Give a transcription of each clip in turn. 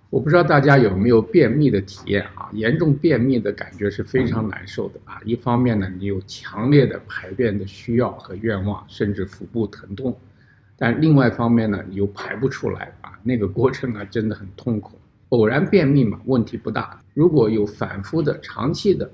我不知道大家有没有便秘的体验啊？严重便秘的感觉是非常难受的啊。一方面呢，你有强烈的排便的需要和愿望，甚至腹部疼痛；但另外一方面呢，你又排不出来啊，那个过程啊真的很痛苦。偶然便秘嘛，问题不大；如果有反复的、长期的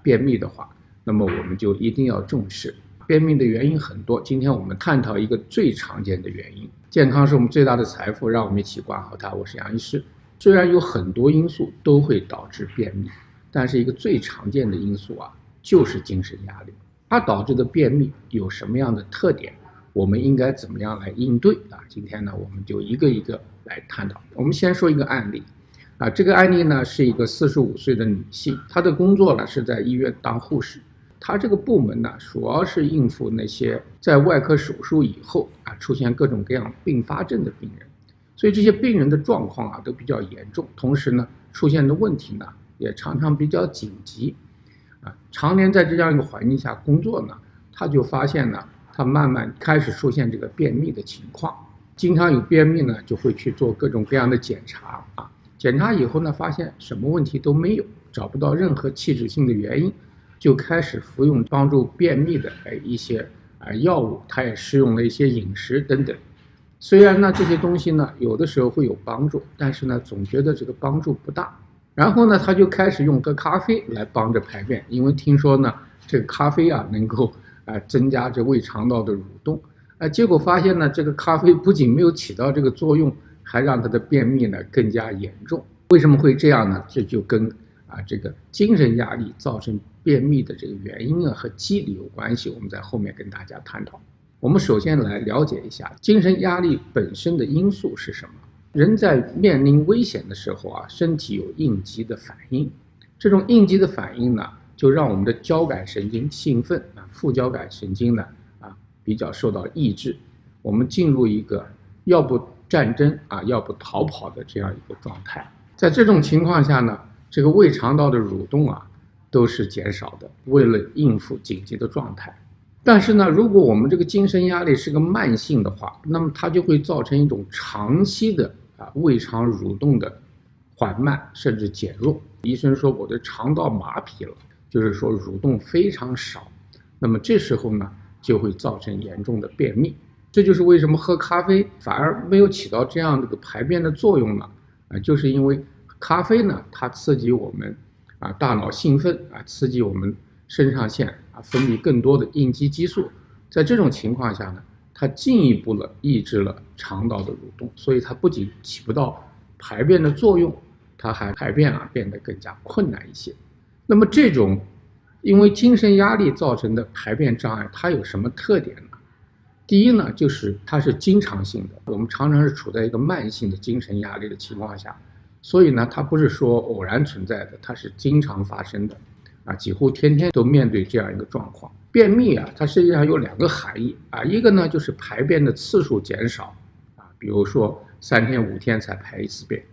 便秘的话，那么我们就一定要重视。便秘的原因很多，今天我们探讨一个最常见的原因。健康是我们最大的财富，让我们一起管好它。我是杨医师。虽然有很多因素都会导致便秘，但是一个最常见的因素就是精神压力。它导致的便秘有什么样的特点？我们应该怎么样来应对今天呢，我们就一个一个来探讨。我们先说一个案例这个案例呢是一个45岁的女性，她的工作呢是在医院当护士。她这个部门呢主要是应付那些在外科手术以后出现各种各样并发症的病人。所以这些病人的状况都比较严重，同时呢，出现的问题呢也常常比较紧急常年在这样一个环境下工作呢，他就发现呢，他慢慢开始出现这个便秘的情况。经常有便秘呢，就会去做各种各样的检查检查以后呢，发现什么问题都没有，找不到任何器质性的原因，就开始服用帮助便秘的一些药物，他也试用了一些饮食等等。虽然呢这些东西呢有的时候会有帮助，但是呢总觉得这个帮助不大。然后呢他就开始用喝咖啡来帮着排便，因为听说呢这个咖啡能够增加这胃肠道的蠕动结果发现呢这个咖啡不仅没有起到这个作用，还让他的便秘呢更加严重。为什么会这样呢？这就跟这个精神压力造成便秘的这个原因和机理有关系，我们在后面跟大家探讨。我们首先来了解一下精神压力本身的因素是什么。人在面临危险的时候身体有应激的反应，这种应激的反应呢，就让我们的交感神经兴奋副交感神经呢比较受到抑制，我们进入一个要不战争要不逃跑的这样一个状态。在这种情况下呢，这个胃肠道的蠕动都是减少的，为了应付紧急的状态。但是呢，如果我们这个精神压力是个慢性的话，那么它就会造成一种长期的胃肠蠕动的缓慢甚至减弱。医生说我的肠道麻痹了，就是说蠕动非常少。那么这时候呢，就会造成严重的便秘。这就是为什么喝咖啡反而没有起到这样的一个排便的作用呢？就是因为咖啡呢，它刺激我们大脑兴奋刺激我们肾上腺分泌更多的应激激素，在这种情况下呢，它进一步的抑制了肠道的蠕动，所以它不仅起不到排便的作用，它还排便变得更加困难一些。那么这种因为精神压力造成的排便障碍，它有什么特点呢？第一呢，就是它是经常性的，我们常常是处在一个慢性的精神压力的情况下，所以呢，它不是说偶然存在的，它是经常发生的几乎天天都面对这样一个状况。便秘它实际上有2个含义一个呢就是排便的次数减少比如说3天5天才排一次便。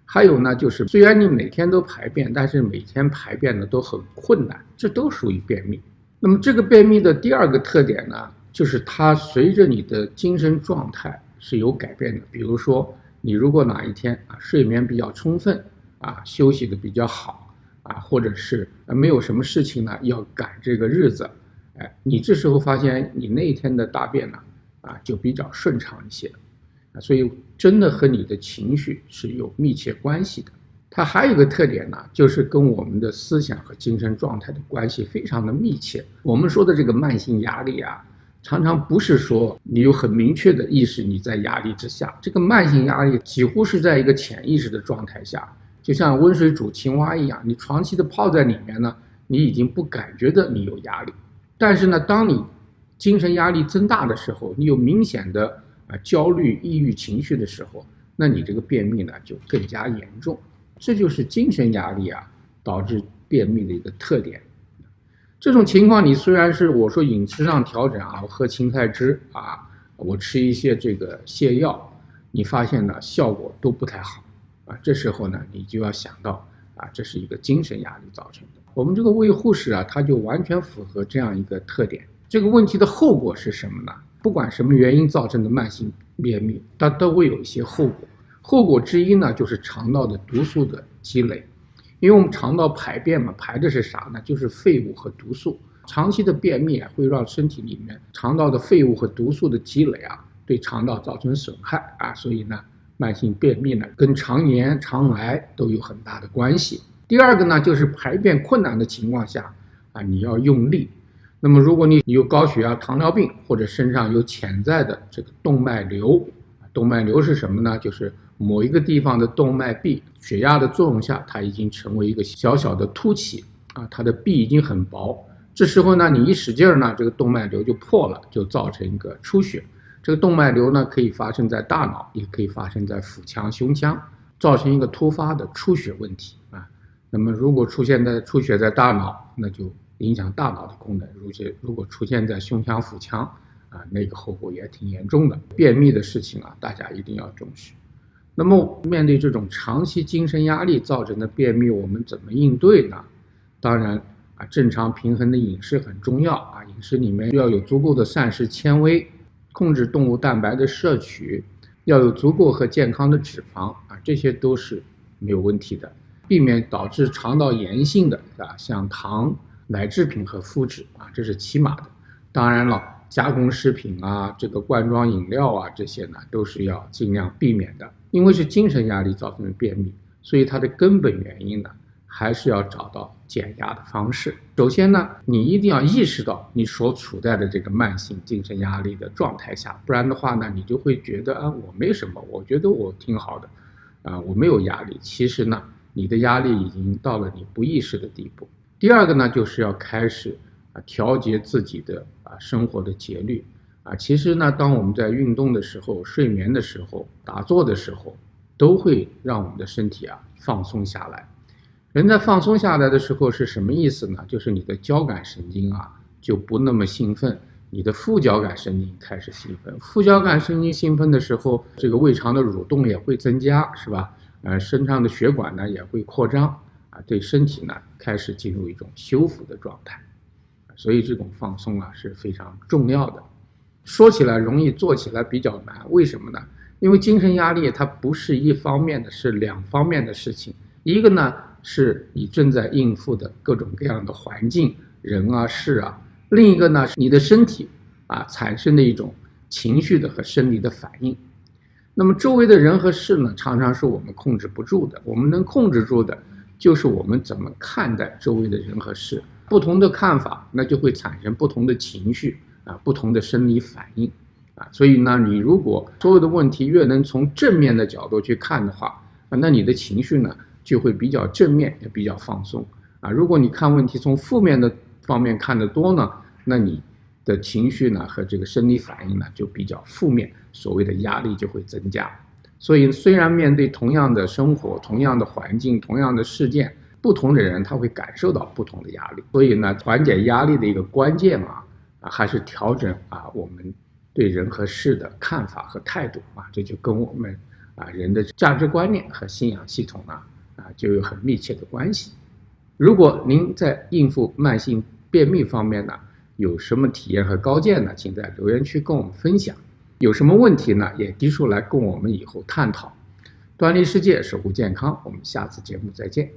还有呢就是虽然你每天都排便，但是每天排便呢都很困难，这都属于便秘。那么这个便秘的第2个特点呢，就是它随着你的精神状态是有改变的。比如说你如果哪一天睡眠比较充分休息的比较好或者是没有什么事情呢要赶这个日子你这时候发现你那一天的大便呢就比较顺畅一些所以真的和你的情绪是有密切关系的。它还有一个特点呢，就是跟我们的思想和精神状态的关系非常的密切。我们说的这个慢性压力常常不是说你有很明确的意识你在压力之下，这个慢性压力几乎是在一个潜意识的状态下，就像温水煮青蛙一样，你长期的泡在里面呢，你已经不感觉到你有压力。但是呢，当你精神压力增大的时候，你有明显的焦虑抑郁情绪的时候，那你这个便秘呢就更加严重。这就是精神压力导致便秘的一个特点。这种情况你虽然是我说饮食上调整我喝青菜汁我吃一些这个泻药，你发现呢效果都不太好这时候呢你就要想到这是一个精神压力造成的。我们这个胃护士他就完全符合这样一个特点。这个问题的后果是什么呢？不管什么原因造成的慢性便秘，它都会有一些后果。后果之一呢，就是肠道的毒素的积累。因为我们肠道排便嘛，排的是啥呢？就是废物和毒素。长期的便秘会让身体里面肠道的废物和毒素的积累对肠道造成损害所以呢，慢性便秘呢跟肠炎、肠癌都有很大的关系。第二个呢，就是排便困难的情况下你要用力。那么如果你有高血压、糖尿病，或者身上有潜在的这个动脉瘤，动脉瘤是什么呢？就是某一个地方的动脉壁血压的作用下，它已经成为一个小小的凸起它的壁已经很薄。这时候呢，你一使劲呢，这个动脉瘤就破了，就造成一个出血。这个动脉瘤呢，可以发生在大脑，也可以发生在腹腔、胸腔，造成一个突发的出血问题那么如果出血在大脑，那就影响大脑的功能；如果出现在胸腔、腹腔那个后果也挺严重的。便秘的事情大家一定要重视。那么面对这种长期精神压力造成的便秘，我们怎么应对呢？当然正常平衡的饮食很重要饮食里面要有足够的膳食纤维，控制动物蛋白的摄取，要有足够和健康的脂肪这些都是没有问题的。避免导致肠道炎性的像糖、奶制品和麸质这是起码的。当然了，加工食品这个罐装饮料这些呢都是要尽量避免的。因为是精神压力造成的便秘，所以它的根本原因呢还是要找到减压的方式。首先呢，你一定要意识到你所处在的这个慢性精神压力的状态下，不然的话呢，你就会觉得我没什么，我觉得我挺好的我没有压力。其实呢，你的压力已经到了你不意识的地步。第二个呢，就是要开始调节自己的生活的节律其实呢，当我们在运动的时候、睡眠的时候、打坐的时候，都会让我们的身体放松下来。人在放松下来的时候是什么意思呢？就是你的交感神经就不那么兴奋，你的副交感神经开始兴奋。副交感神经兴奋的时候，这个胃肠的蠕动也会增加，是吧？身上的血管呢也会扩张对身体呢开始进入一种修复的状态。所以这种放松是非常重要的。说起来容易，做起来比较难，为什么呢？因为精神压力它不是一方面的，是两方面的事情。一个呢是你正在应付的各种各样的环境、人事另一个呢是你的身体产生的一种情绪的和生理的反应。那么周围的人和事呢，常常是我们控制不住的。我们能控制住的就是我们怎么看待周围的人和事。不同的看法，那就会产生不同的情绪不同的生理反应所以呢，你如果所有的问题越能从正面的角度去看的话那你的情绪呢就会比较正面，也比较放松如果你看问题从负面的方面看得多呢，那你的情绪呢和这个生理反应呢就比较负面，所谓的压力就会增加。所以虽然面对同样的生活、同样的环境、同样的事件，不同的人他会感受到不同的压力。所以呢，缓解压力的一个关键还是调整我们对人和事的看法和态度这就跟我们人的价值观念和信仰系统就有很密切的关系。如果您在应付慢性便秘方面呢有什么体验和高见呢，请在留言区跟我们分享。有什么问题呢，也提出来跟我们以后探讨。端倪世界，守护健康，我们下次节目再见。